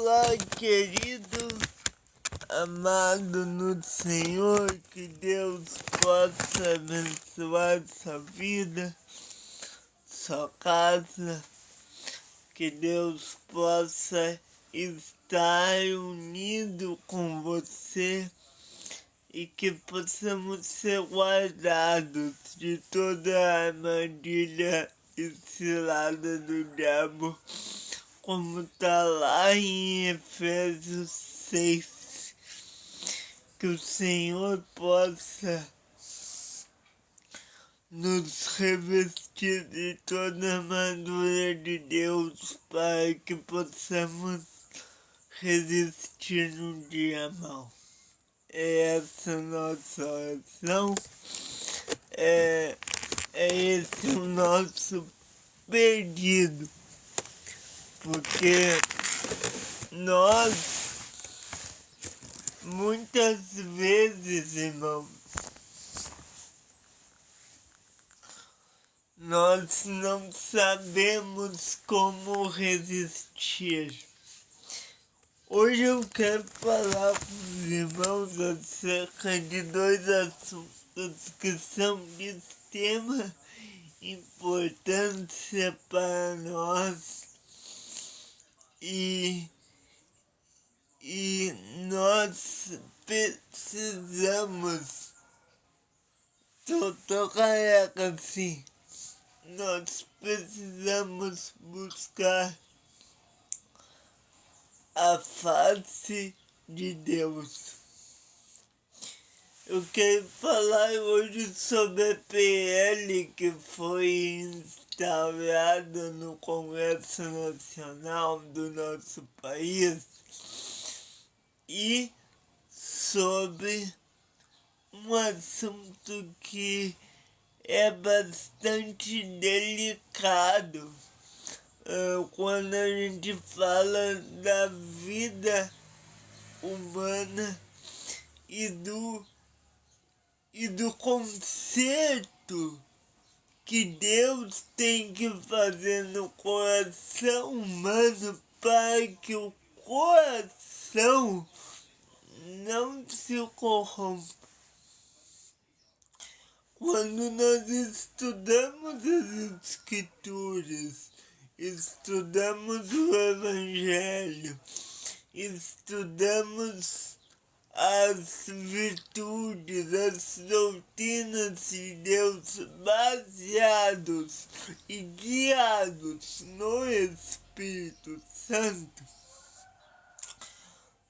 Olá, querido, amado no Senhor, que Deus possa abençoar sua vida, sua casa, que Deus possa estar unido com você e que possamos ser guardados de toda a armadilha e cilada do diabo, como está lá em Efésios 6, que o Senhor possa nos revestir de toda a armadura de Deus para que possamos resistir no dia mau. É essa nossa oração, é esse o nosso pedido, porque nós, muitas vezes, irmãos, nós não sabemos como resistir. Hoje eu quero falar com os irmãos acerca de dois assuntos que são de extrema importância para nós e nós precisamos, tô careca assim, nós precisamos buscar a face de Deus. Eu quero falar hoje sobre a PL que foi instaurada no Congresso Nacional do nosso país e sobre um assunto que é bastante delicado quando a gente fala da vida humana e do conserto que Deus tem que fazer no coração humano para que o coração não se corrompa. Quando nós estudamos as Escrituras, estudamos o Evangelho, estudamos as virtudes, as doutrinas de Deus baseados e guiados no Espírito Santo,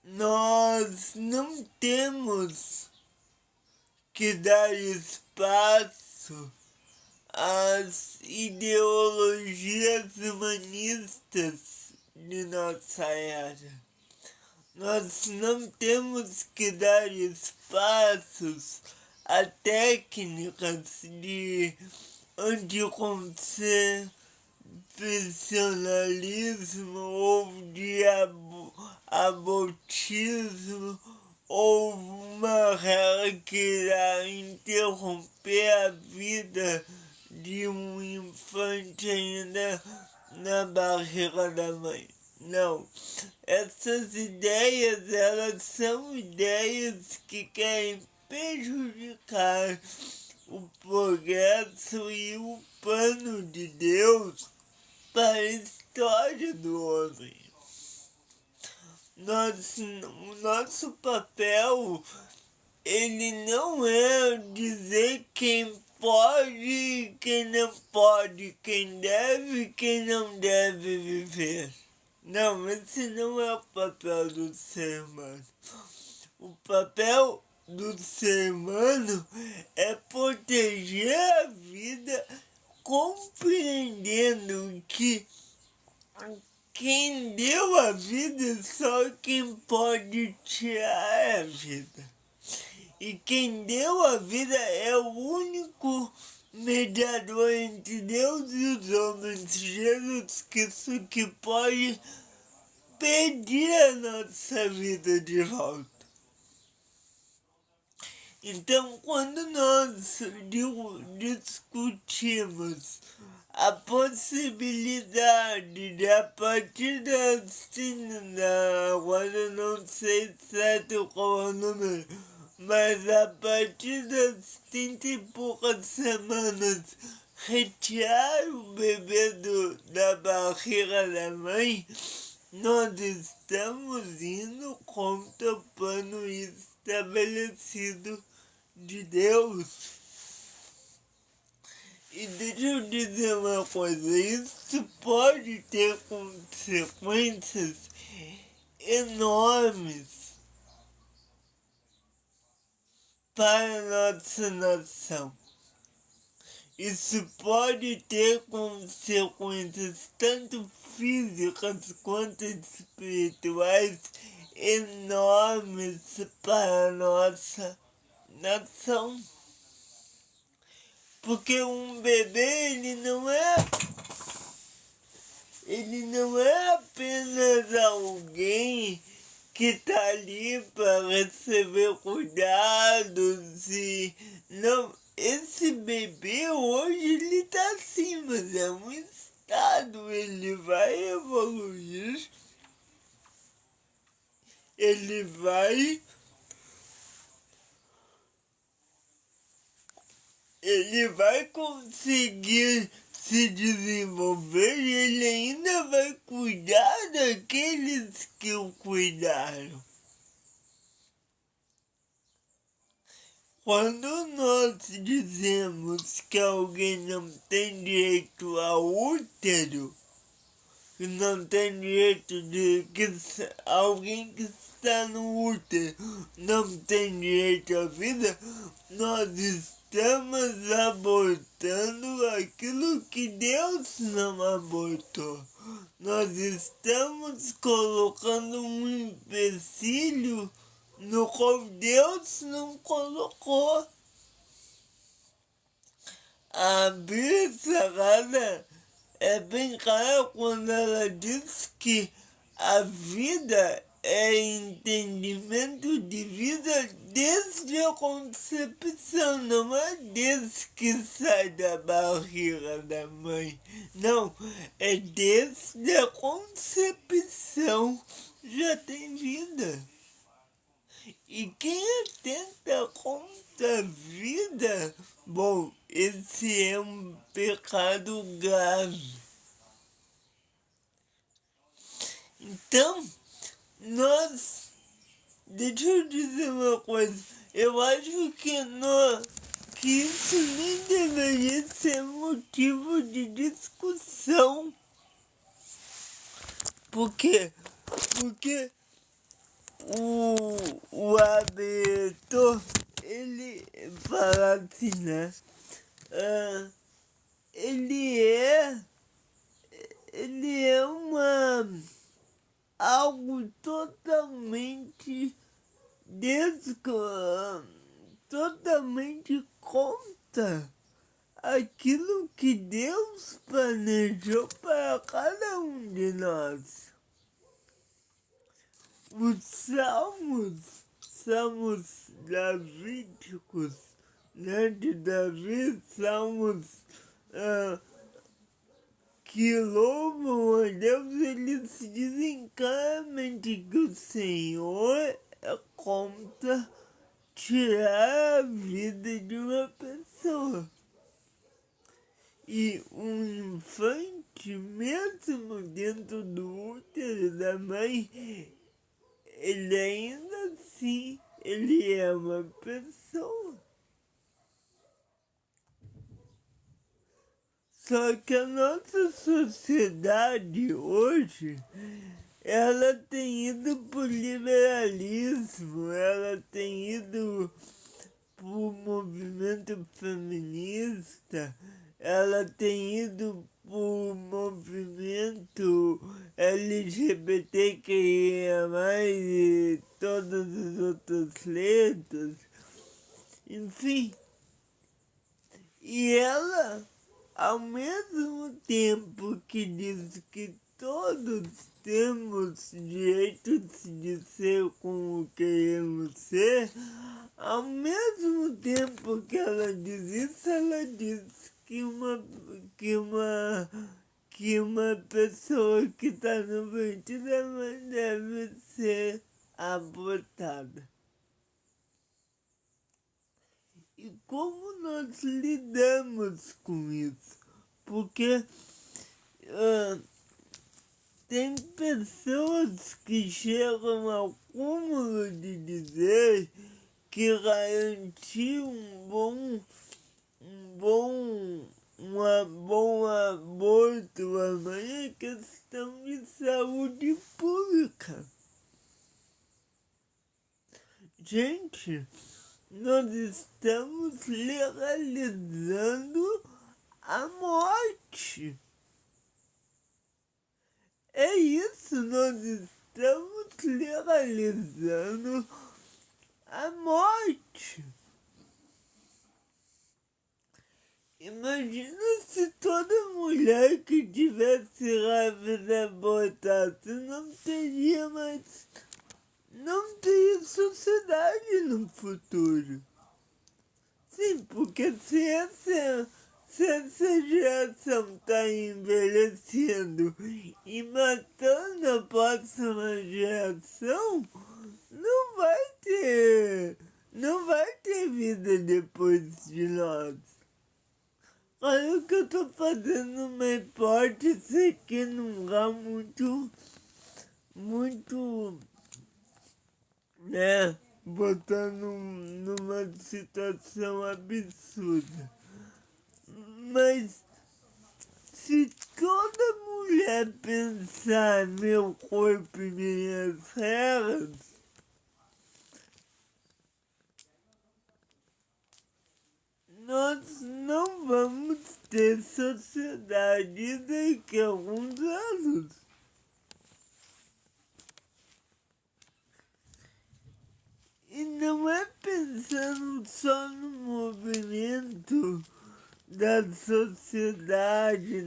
nós não temos que dar espaço às ideologias humanistas de nossa era. Nós não temos que dar espaços a técnicas de anticoncepcionalismo ou de abortismo ou uma regra que irá interromper a vida de um infante ainda na barriga da mãe. Não, essas ideias, elas são ideias que querem prejudicar o progresso e o plano de Deus para a história do homem. O nosso papel, ele não é dizer quem pode e quem não pode, quem deve e quem não deve viver. Não, esse não é o papel do ser humano. O papel do ser humano é proteger a vida, compreendendo que quem deu a vida é só quem pode tirar a vida. E quem deu a vida é o único mediador entre Deus e os homens, Jesus Cristo, que pode pedir a nossa vida de volta. Então, quando nós discutimos a possibilidade de, a partir das, agora eu não sei certo qual é o número, mas a partir das 30 e poucas semanas, retirar o bebê da barriga da mãe, nós estamos indo contra o plano estabelecido de Deus. E deixa eu dizer uma coisa, isso pode ter consequências enormes para a nossa nação. Isso pode ter consequências tanto físicas quanto espirituais enormes para a nossa nação. Porque um bebê, ele não é apenas alguém que está ali para receber cuidados e não. Esse bebê hoje ele está assim, mas é um estado, ele vai evoluir, ele vai conseguir se desenvolver e ele ainda vai cuidar daqueles que o cuidaram. Quando nós dizemos que alguém não tem direito ao útero, que não tem direito que alguém que está no útero não tem direito à vida, nós estamos abortando aquilo que Deus não abortou. Nós estamos colocando um empecilho no qual Deus não colocou. A Bíblia Sagrada é bem clara quando ela diz que a vida é entendimento de vida desde a concepção, não é desde que sai da barriga da mãe. Não, é desde a concepção já tem vida. E quem atenta contra a vida, bom, esse é um pecado grave. Então, deixa eu dizer uma coisa, eu acho que isso nem deveria ser motivo de discussão. Por quê? Porque o abertor, ele fala assim, né? Ele é algo totalmente totalmente contra aquilo que Deus planejou para cada um de nós. Os salmos davídicos, né, de Davi, salmos que louvam a Deus, eles dizem claramente que o Senhor é contra tirar a vida de uma pessoa. E um infante, mesmo dentro do útero da mãe, ele ainda assim, ele é uma pessoa. Só que a nossa sociedade hoje, ela tem ido por liberalismo, ela tem ido por movimento feminista, ela tem ido por movimento LGBTQIA+, e todas as outras letras, enfim. E ela, ao mesmo tempo que diz que todos temos direitos de ser como queremos ser, ao mesmo tempo que ela diz isso, ela diz que uma pessoa que está no ventre da mãe deve ser abortada. E como nós lidamos com isso? Porque tem pessoas que chegam ao cúmulo de dizer que garantir um bom aborto à mãe é questão de saúde pública. Gente, nós estamos legalizando a morte. É isso, nós estamos legalizando a morte. Imagina se toda mulher que tivesse grávida abortasse, não teria sociedade no futuro. Sim, porque se essa geração está envelhecendo e matando a próxima geração, não vai ter vida depois de nós. Olha que eu tô fazendo uma hipótese aqui num lugar muito, né, botando numa situação absurda. Mas se toda mulher pensar meu corpo e minhas regras, nós não vamos ter sociedade daqui a alguns anos. E não é pensando só no movimento da sociedade,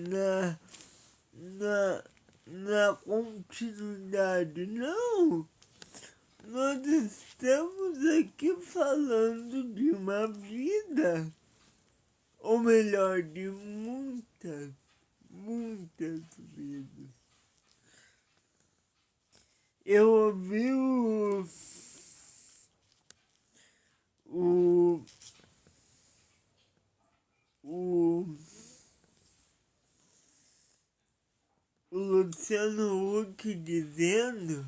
na continuidade, não. Nós estamos aqui falando de uma vida, ou melhor, de muitas vidas. Eu ouvi o Luciano Huck dizendo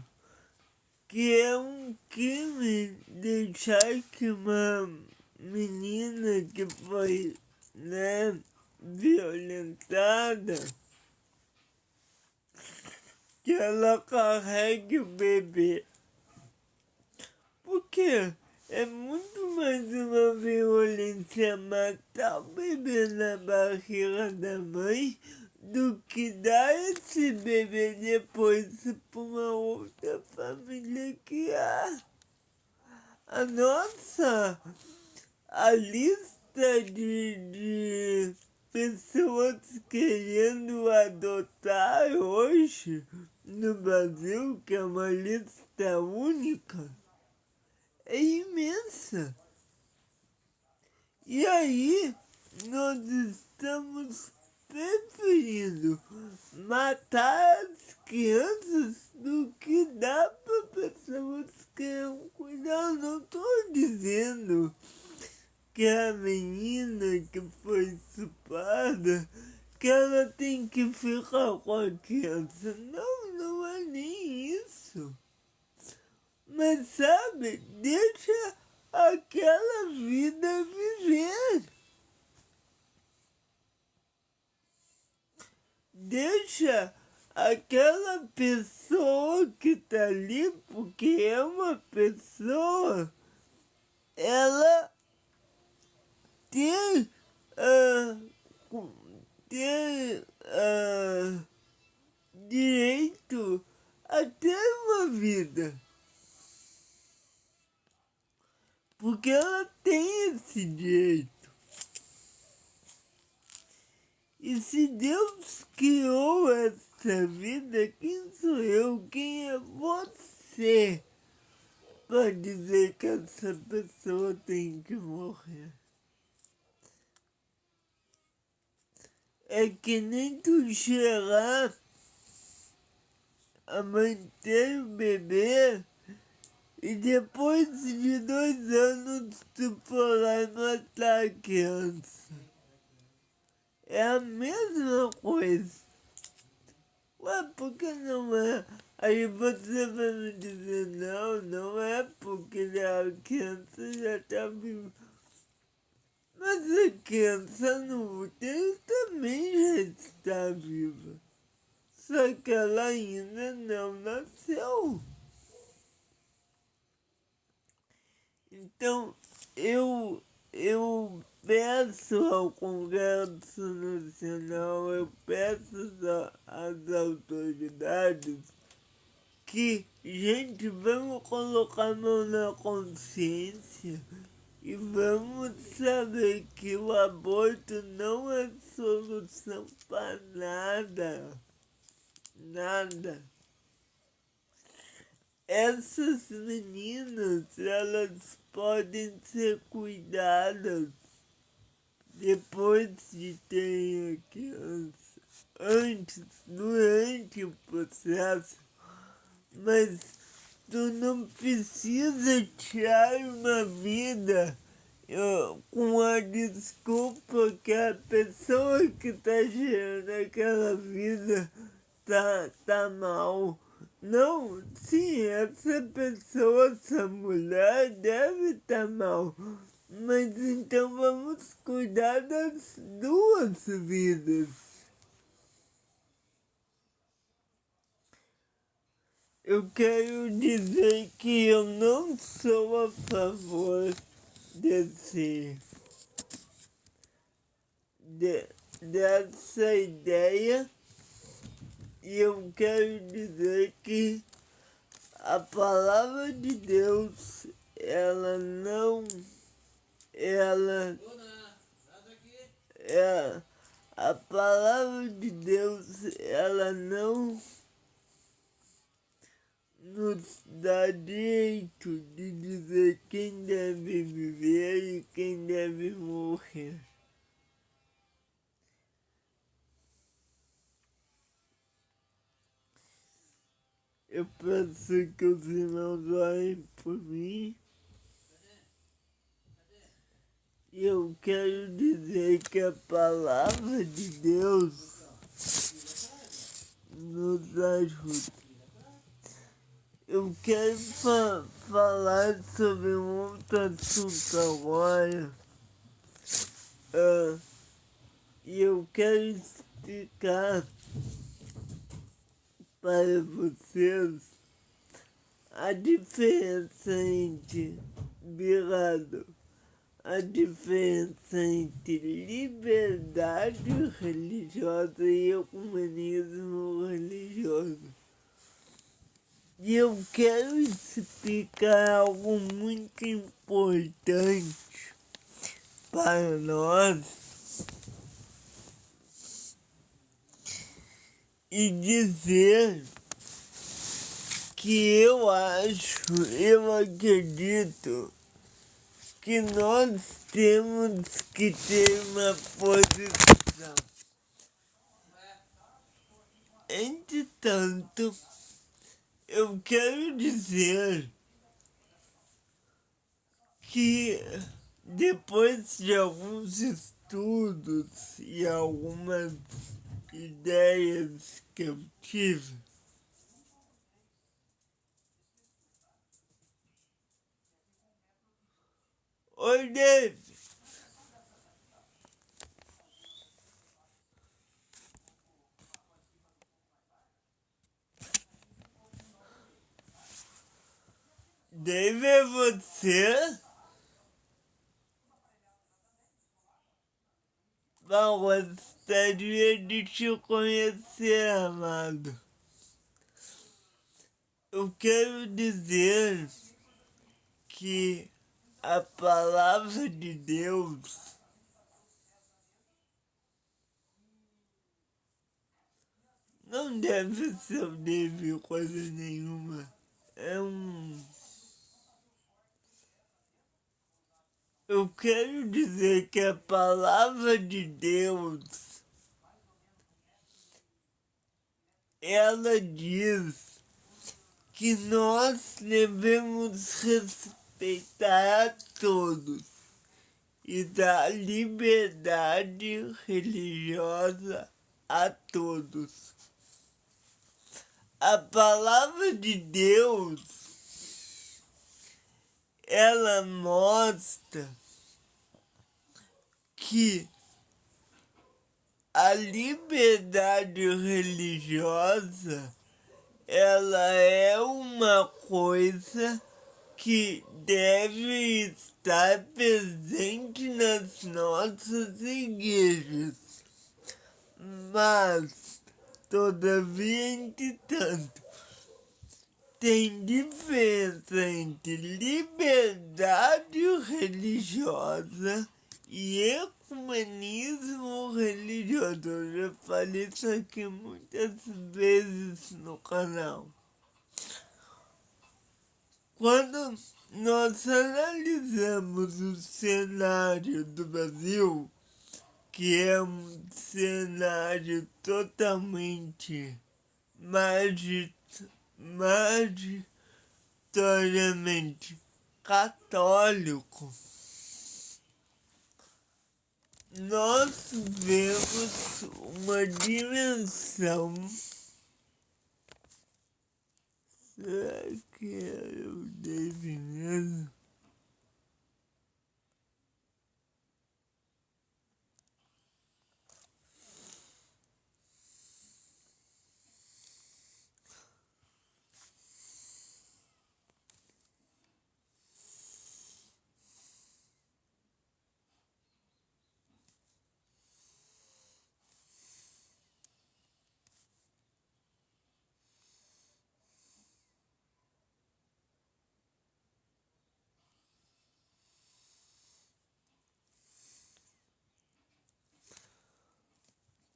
que é um crime deixar que uma menina que foi, né, violentada, que ela carregue o bebê. Porque é muito mais uma violência matar o bebê na barriga da mãe do que dar esse bebê depois para uma outra família que há. A lista de pessoas querendo adotar hoje no Brasil, que é uma lista única, é imensa. E aí, nós estamos preferindo matar as crianças do que dar para pessoas que não cuidam. Não estou dizendo que a menina que foi estuprada, que ela tem que ficar com a criança. Não, não é nem isso. Mas sabe, deixa aquela vida viver. Deixa aquela pessoa que tá ali, porque é uma pessoa, ela ter direito a ter uma vida. Porque ela tem esse direito. E se Deus criou essa vida, quem sou eu? Quem é você para dizer que essa pessoa tem que morrer? É que nem tu chegar a manter o bebê e depois de 2 anos tu for lá e matar a criança. É a mesma coisa. Ué, por que não é? Aí você vai me dizer, não, não é porque a criança já tá viva. Mas a criança no útero também já está viva. Só que ela ainda não nasceu. Então, eu peço ao Congresso Nacional, eu peço às autoridades que, gente, vamos colocar a mão na consciência e vamos saber que o aborto não é solução para nada. Nada. Essas meninas, elas podem ser cuidadas depois de terem a criança, antes, durante o processo, mas tu não precisa tirar uma vida com a desculpa que a pessoa que tá gerando aquela vida tá mal. Não, sim, essa pessoa, essa mulher deve estar mal. Mas então vamos cuidar das duas vidas. Eu quero dizer que eu não sou a favor dessa ideia. E eu quero dizer que a palavra de Deus, ela é a palavra de Deus, ela não nos dá direito de dizer quem deve viver e quem deve morrer. Eu peço que os irmãos orem por mim. E eu quero dizer que a palavra de Deus nos ajuda. Eu quero falar sobre um outro assunto agora. E eu quero explicar para vocês a diferença entre a diferença entre liberdade religiosa e ecumenismo religioso. E eu quero explicar algo muito importante para nós e dizer que eu acredito que nós temos que ter uma posição. Entretanto, eu quero dizer que depois de alguns estudos e algumas ideias que eu tive, oi, David. David, é você? Não gostaria de te conhecer, amado. Eu quero dizer que a palavra de Deus não deve ser deve coisa nenhuma. Eu quero dizer que a palavra de Deus ela diz que nós devemos respeitar a todos e dar liberdade religiosa a todos. A palavra de Deus, ela mostra que a liberdade religiosa, ela é uma coisa que deve estar presente nas nossas igrejas. Mas, todavia, entretanto, tem diferença entre liberdade religiosa e ecumenismo religioso. Eu já falei isso aqui muitas vezes no canal. Quando nós analisamos o cenário do Brasil, que é um cenário totalmente majoritariamente católico, nós vemos uma dimensão. Será que é o David mesmo?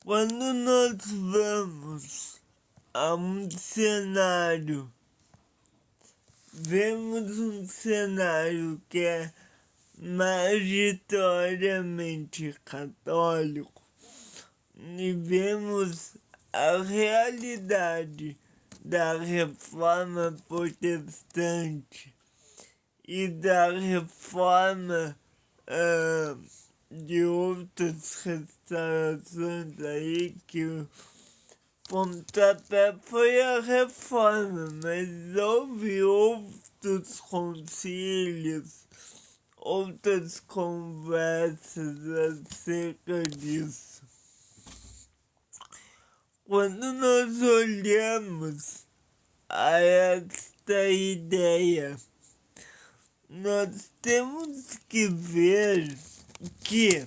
Quando nós vamos a um cenário, vemos um cenário que é majoritariamente católico e vemos a realidade da reforma protestante e da reforma de outras restaurações aí, que o pontapé foi a reforma, mas houve outros concílios, outras conversas acerca disso. Quando nós olhamos a esta ideia, nós temos que ver que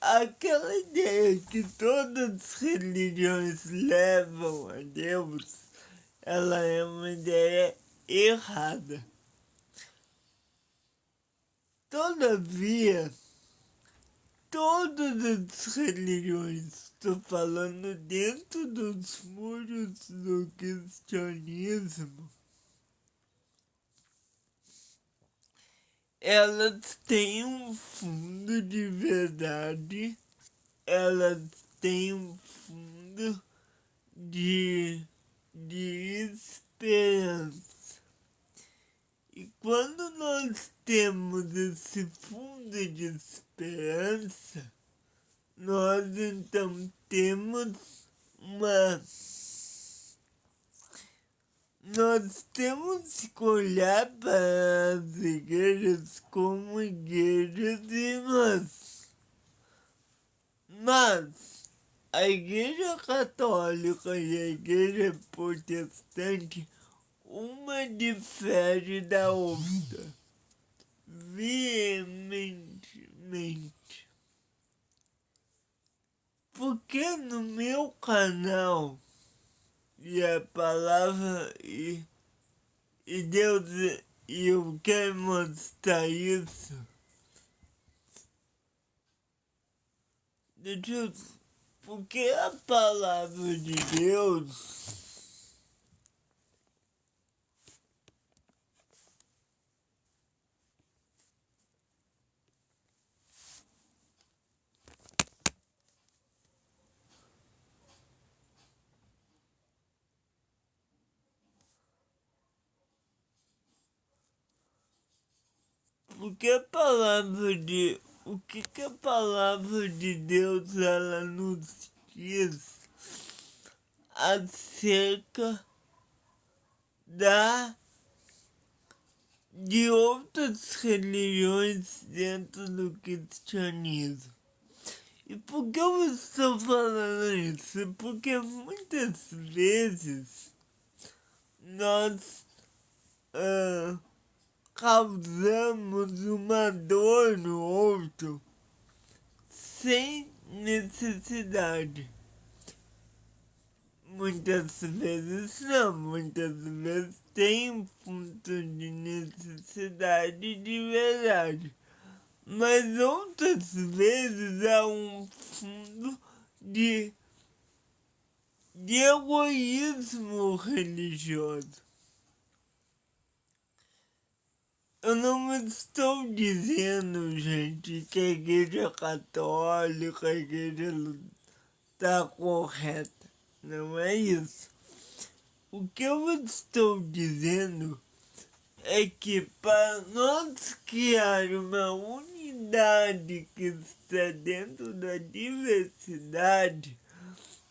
aquela ideia que todas as religiões levam a Deus, ela é uma ideia errada. Todavia, todas as religiões, estou falando dentro dos muros do cristianismo, elas têm um fundo de verdade, elas têm um fundo de esperança. E quando nós temos esse fundo de esperança, nós então temos nós temos que olhar para as igrejas como igrejas irmãs. Mas a igreja católica e a igreja protestante, uma difere da outra veementemente. Porque no meu canal, e a palavra e Deus, e eu quero mostrar isso. Porque a palavra de Deus, Porque a palavra de... O que a palavra de Deus ela nos diz acerca de outras religiões dentro do cristianismo. E por que eu estou falando isso? Porque muitas vezes nós causamos uma dor no outro sem necessidade. Muitas vezes não, muitas vezes tem um ponto de necessidade de verdade. Mas outras vezes há um fundo de egoísmo religioso. Eu não estou dizendo, gente, que a igreja católica, a igreja está correta. Não é isso. O que eu estou dizendo é que para nós criar uma unidade que está dentro da diversidade,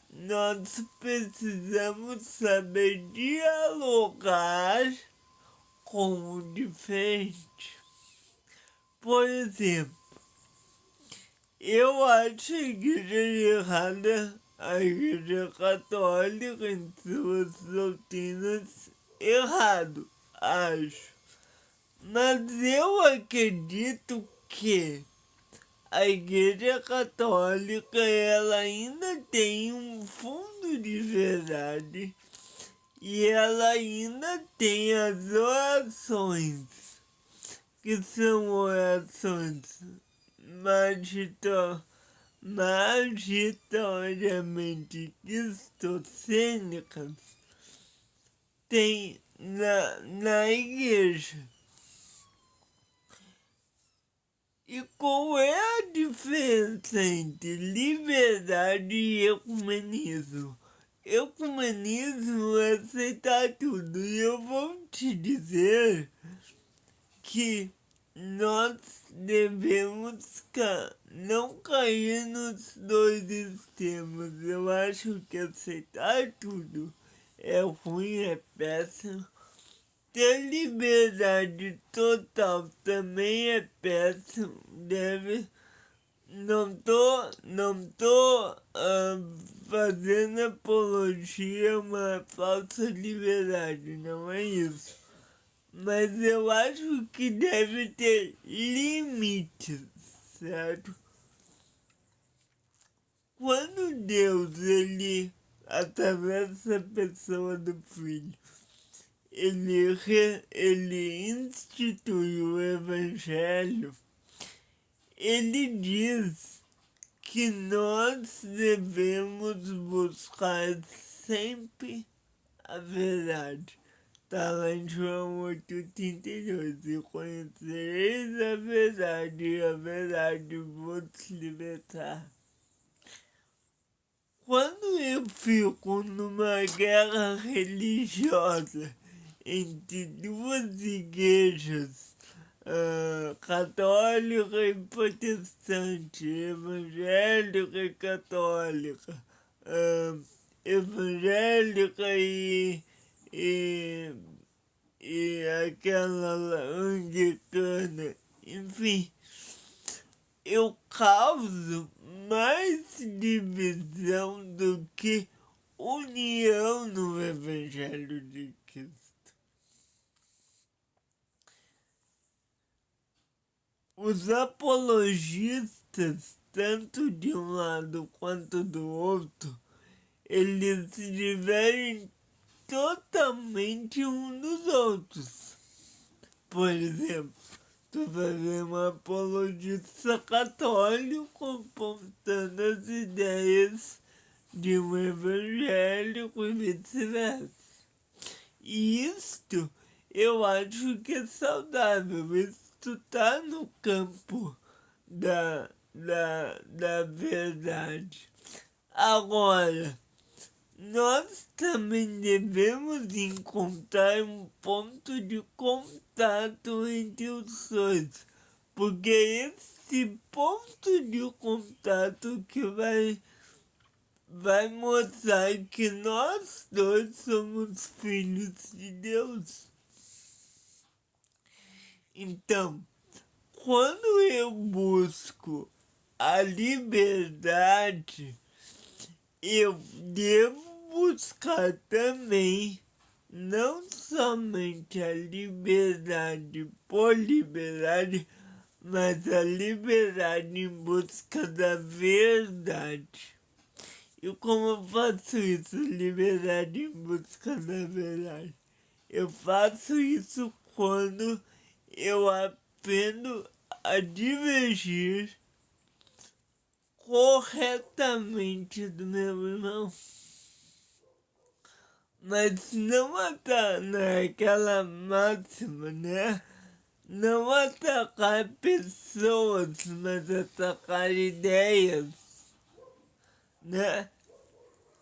nós precisamos saber dialogar com o diferente. Por exemplo, eu acho a igreja errada, a igreja católica em suas doutrinas errado, acho. Mas eu acredito que a igreja católica ela ainda tem um fundo de verdade e ela ainda tem as orações, que são orações majoritariamente cristocênicas, tem na igreja. E qual é a diferença entre liberdade e ecumenismo? Ecumenismo é aceitar tudo. E eu vou te dizer que nós devemos não cair nos dois extremos. Eu acho que aceitar tudo é ruim, é péssimo. Ter liberdade total também é péssimo. Não tô fazendo apologia a uma falsa liberdade, não é isso. Mas eu acho que deve ter limites, certo? Quando Deus, ele, através da pessoa do Filho, ele institui o Evangelho, ele diz que nós devemos buscar sempre a verdade. Está lá em João 8,32. E conhecereis a verdade, e a verdade vos libertar. Quando eu fico numa guerra religiosa entre duas igrejas, católica e protestante, evangélica e católica, evangélica e aquela anglicana, enfim, eu causo mais divisão do que união no Evangelho de Cristo. Os apologistas, tanto de um lado quanto do outro, eles se divertem totalmente um dos outros. Por exemplo, tu vai ver um apologista católico apontando as ideias de um evangélico e vice-versa. E isto eu acho que é saudável. Isto está no campo da verdade. Agora, nós também devemos encontrar um ponto de contato entre os dois. Porque é esse ponto de contato que vai mostrar que nós dois somos filhos de Deus. Então, quando eu busco a liberdade, eu devo buscar também não somente a liberdade por liberdade, mas a liberdade em busca da verdade. E como eu faço isso, liberdade em busca da verdade? Eu faço isso quando eu aprendo a divergir corretamente do meu irmão. Mas não naquela máxima, né? Não atacar pessoas, mas atacar ideias, né?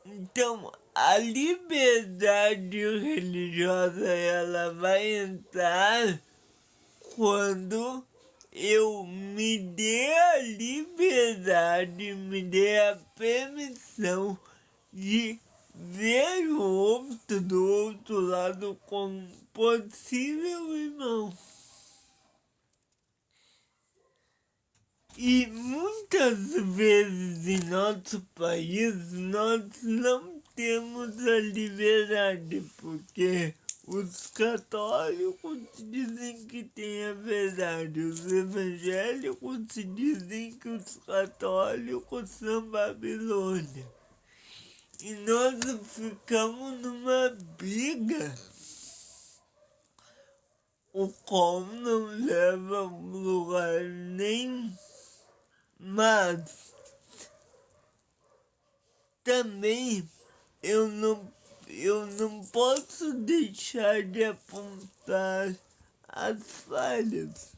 Então, a liberdade religiosa, ela vai entrar quando eu me dê a liberdade, me dê a permissão de ver o outro do outro lado como possível irmão. E muitas vezes em nosso país nós não temos a liberdade, porque os católicos dizem que tem a verdade, os evangélicos dizem que os católicos são Babilônia. E nós ficamos numa briga, o qual não leva a lugar nenhum. Mas também eu não posso deixar de apontar as falhas.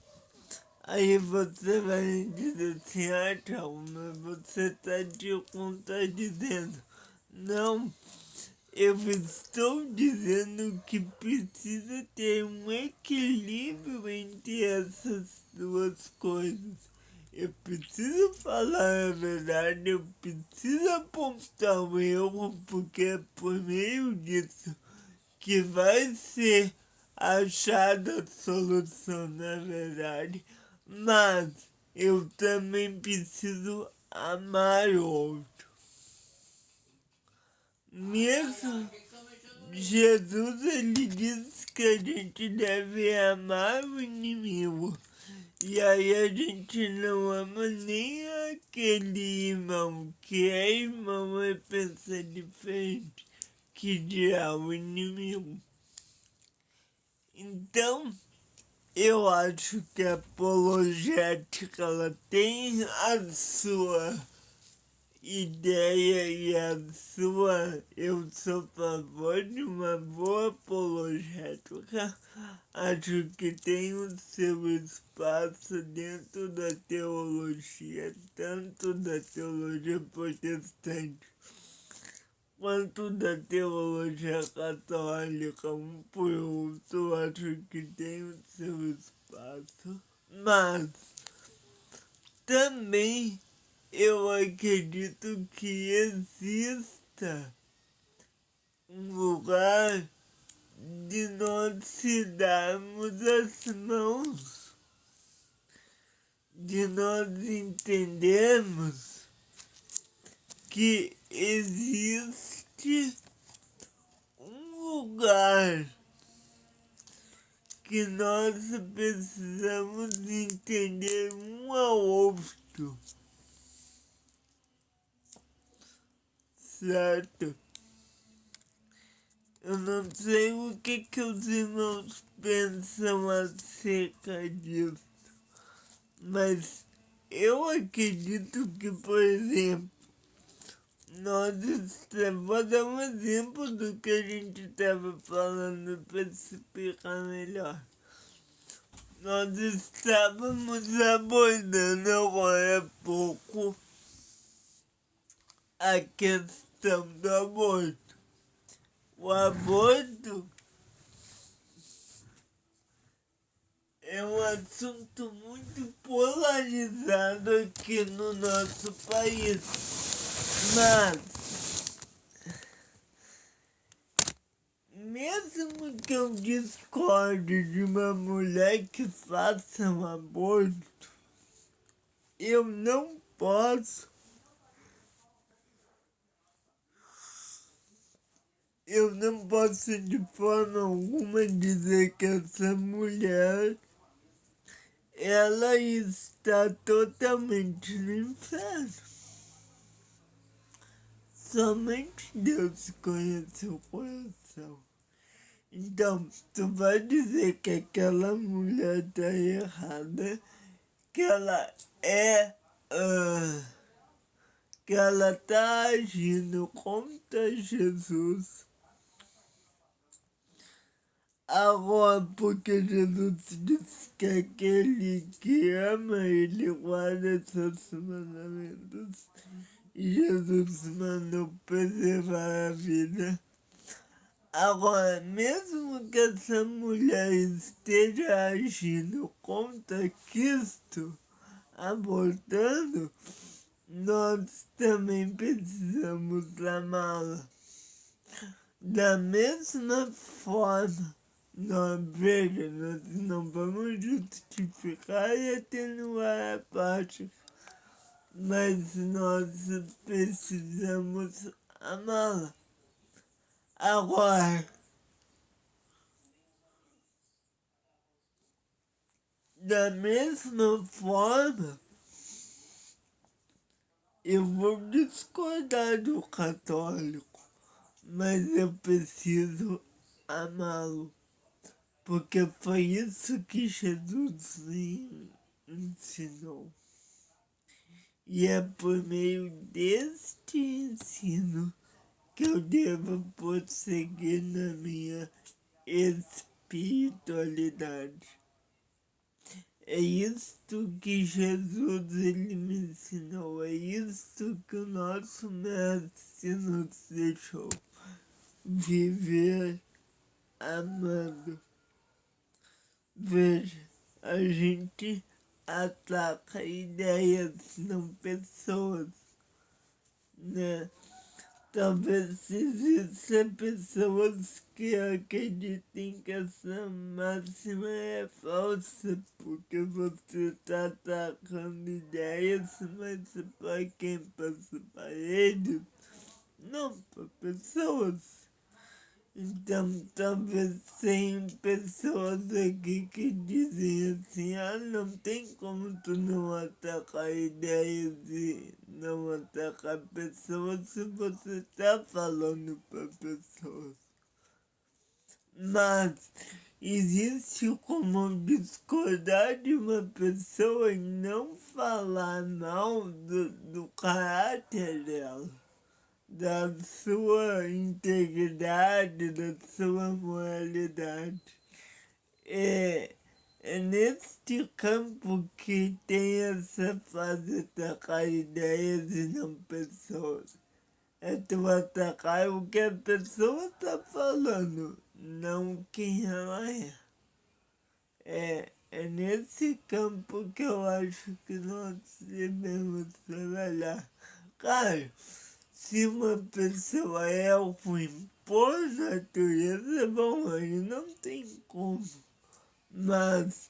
Aí você vai me dizer assim, mas você está te contradizendo. Não, eu estou dizendo que precisa ter um equilíbrio entre essas duas coisas. Eu preciso falar a verdade, eu preciso apontar o erro, porque é por meio disso que vai ser achada a solução, na verdade. Mas eu também preciso amar o outro. Mesmo Jesus, ele diz que a gente deve amar o inimigo. E aí a gente não ama nem aquele irmão que é irmão e pensa diferente, que dirá o inimigo. Então, eu acho que a apologética ela tem a sua ideia e a sua... Eu sou a favor de uma boa apologética. Acho que tem o seu espaço dentro da teologia, tanto da teologia protestante quanto da teologia católica, um por outro. Acho que tem o seu espaço. Mas também eu acredito que exista um lugar de nós se darmos as mãos, de nós entendermos que existe um lugar que nós precisamos entender um ao outro. Certo? Eu não sei o que os irmãos pensam acerca disso, mas eu acredito que, por exemplo, vou dar um exemplo do que a gente estava falando para explicar melhor. Nós estávamos abordando agora há pouco a questão do aborto. O aborto é um assunto muito polarizado aqui no nosso país. Mas, mesmo que eu discorde de uma mulher que faça um aborto, eu não posso de forma alguma dizer que essa mulher ela está totalmente no inferno. Somente Deus conhece o coração. Então, tu vai dizer que aquela mulher está errada, que ela é... que ela está agindo contra Jesus. Agora, porque Jesus disse que aquele que ama, ele guarda seus mandamentos. E Jesus mandou preservar a vida. Agora, mesmo que essa mulher esteja agindo contra Cristo, abortando, nós também precisamos amá-la. Da mesma forma, nós não vamos justificar e atenuar a parte, mas nós precisamos amá-la. Agora, da mesma forma, eu vou discordar do católico, mas eu preciso amá-lo, porque foi isso que Jesus me ensinou. E é por meio deste ensino que eu devo prosseguir na minha espiritualidade. É isto que Jesus ele me ensinou, é isto que o nosso mestre nos deixou. Viver amando. Veja, a gente ataca ideias, não pessoas, né? Talvez existam pessoas que acreditem que essa máxima é falsa, porque você está atacando ideias, mas para quem? Passa para eles, não para pessoas. Então, talvez tenham pessoas aqui que dizem assim, não tem como tu não atacar ideias e não atacar pessoas se você está falando para pessoas. Mas existe como discordar de uma pessoa e não falar mal do caráter dela, da sua integridade, da sua moralidade. É neste campo que tem essa fase de atacar ideias e não pessoas. É tu atacar o que a pessoa está falando, não quem ela é. É nesse campo que eu acho que nós devemos trabalhar. Claro, se uma pessoa é ruim por natureza, bom, aí não tem como. Mas,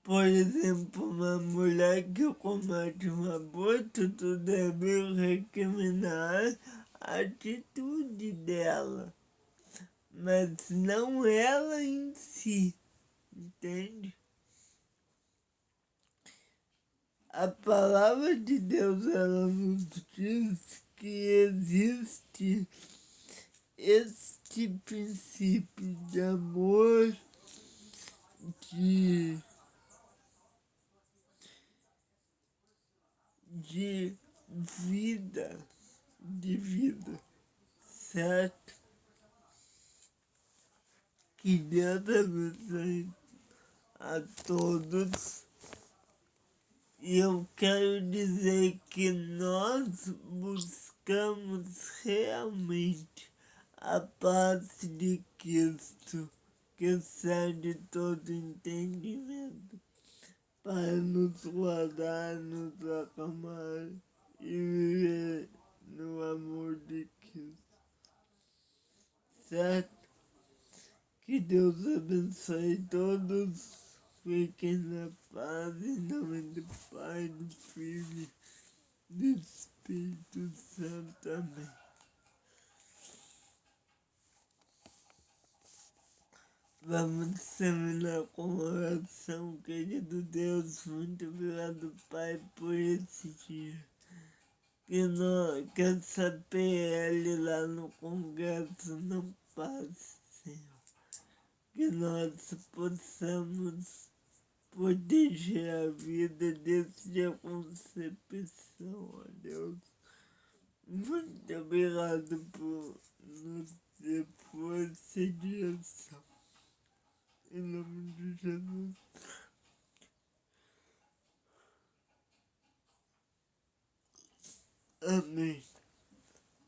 por exemplo, uma mulher que comete um aborto, tu deve recriminar a atitude dela, mas não ela em si, entende? A palavra de Deus, ela nos diz que existe este princípio de amor, de vida, certo? Que Deus abençoe a todos. E eu quero dizer que nós buscamos realmente a paz de Cristo que excede todo entendimento, para nos guardar, nos acalmar e viver no amor de Cristo. Certo? Que Deus abençoe todos. Fiquem na paz em nome do Pai, do Filho e do Espírito Santo. Amém. Vamos terminar com oração, querido Deus. Muito obrigado, Pai, por esse dia. Que essa PL lá no Congresso não passe, Senhor. Que nós possamos proteger a vida desde a concepção, ó Deus. Muito obrigado por nos ter força e direção. Em nome de Jesus. Amém.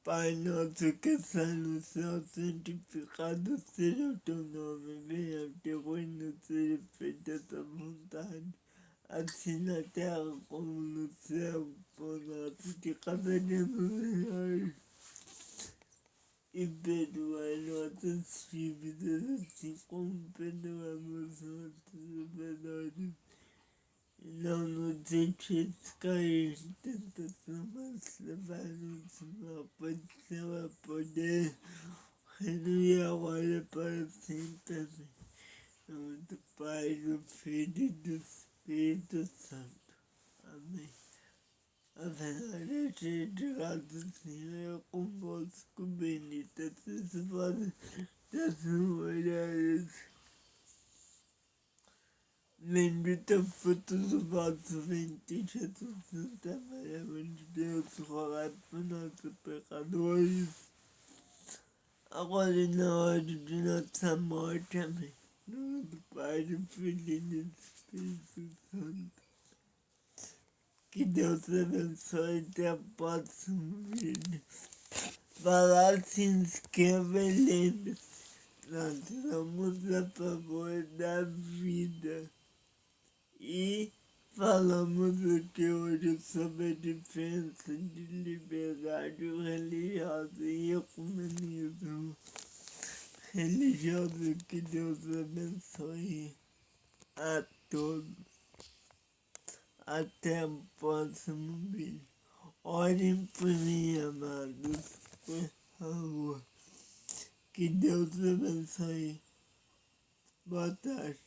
Pai nosso que está no céu, santificado seja o teu nome. Venha o teu reino, seja feita a tua vontade, assim na terra como no céu. Por nosso de cada dia nos dai e perdoai nossas dívidas, assim como perdoamos nossos devedores. E não nos deixes cair em tentação, mas levar-nos mal, pois seu é poder, reino e agora para sempre. Amém. Em nome do Pai, do Filho e do Espírito Santo. Amém. A verdade é de graça, Senhor, é convosco, bendita sois vós das mulheres. Bendito é o fruto do vosso ventre, Jesus. Santa Maria, Mãe de Deus, rogai por nós, pecadores, agora e na hora de nossa morte. Amém. Em nome do Pai, do Filho e do Espírito Santo. Que Deus abençoe e até o próximo vídeo. Vá lá, se inscreva e lembre-se, nós somos a favor da vida. E falamos aqui hoje sobre a diferença de liberdade religiosa e ecumenismo religioso. Que Deus abençoe a todos. Até o próximo vídeo. Orem por mim, amados, por favor. Que Deus abençoe. Boa tarde.